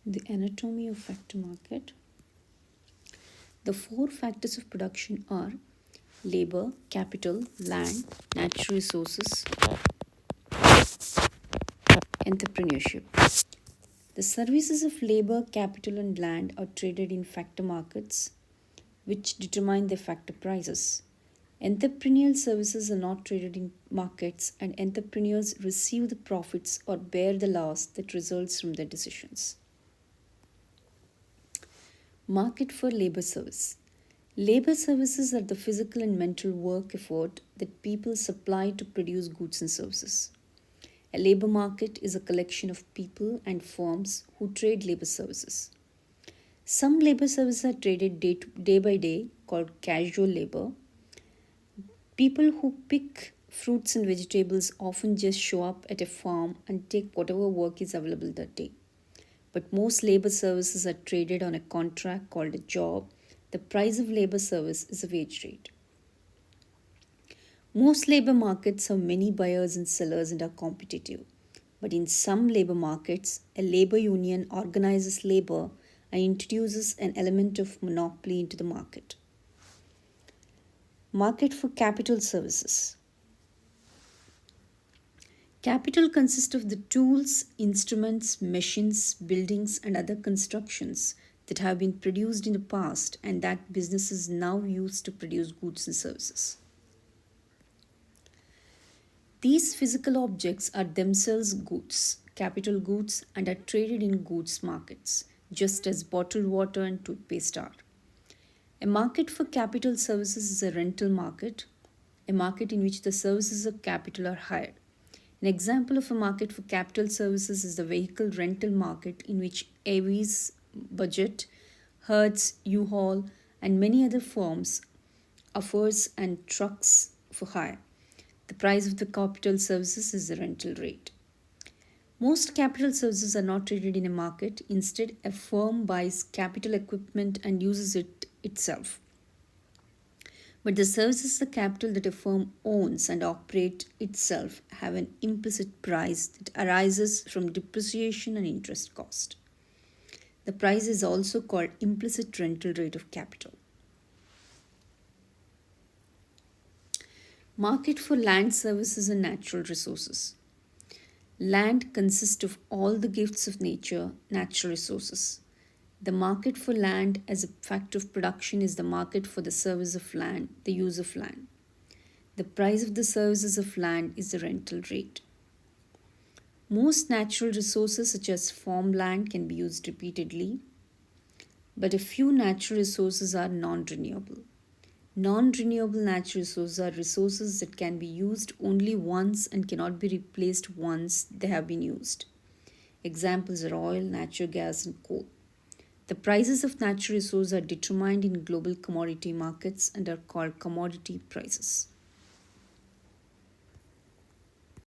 The anatomy of factor market. The four factors of production are labor, capital, land, natural resources, entrepreneurship. The services of labor, capital, and land are traded in factor markets, which determine their factor prices. Entrepreneurial services are not traded in markets, and entrepreneurs receive the profits or bear the loss that results from their decisions. Market for labor service. Labor services are the physical and mental work effort that people supply to produce goods and services. A labor market is a collection of people and firms who trade labor services. Some labor services are traded day by day, called casual labor. People who pick fruits and vegetables often just show up at a farm and take whatever work is available that day. But most labor services are traded on a contract called a job. The price of labor service is a wage rate. Most labor markets have many buyers and sellers and are competitive. But in some labor markets, a labor union organizes labor and introduces an element of monopoly into the market. Market for capital services. Capital consists of the tools, instruments, machines, buildings, and other constructions that have been produced in the past and that businesses now use to produce goods and services. These physical objects are themselves goods, capital goods, and are traded in goods markets, just as bottled water and toothpaste are. A market for capital services is a rental market, a market in which the services of capital are hired. An example of a market for capital services is the vehicle rental market, in which Avis, Budget, Hertz, U-Haul, and many other firms offers and trucks for hire. The price of the capital services is the rental rate. Most capital services are not traded in a market. Instead, a firm buys capital equipment and uses it itself. But the services, the capital that a firm owns and operates itself, have an implicit price that arises from depreciation and interest cost. The price is also called implicit rental rate of capital. Market for land services and natural resources. Land consists of all the gifts of nature, natural resources. The market for land as a factor of production is the market for the service of land, the use of land. The price of the services of land is the rental rate. Most natural resources, such as farmland, can be used repeatedly, but a few natural resources are non renewable. Non renewable natural resources are resources that can be used only once and cannot be replaced once they have been used. Examples are oil, natural gas, and coal. The prices of natural resources are determined in global commodity markets and are called commodity prices.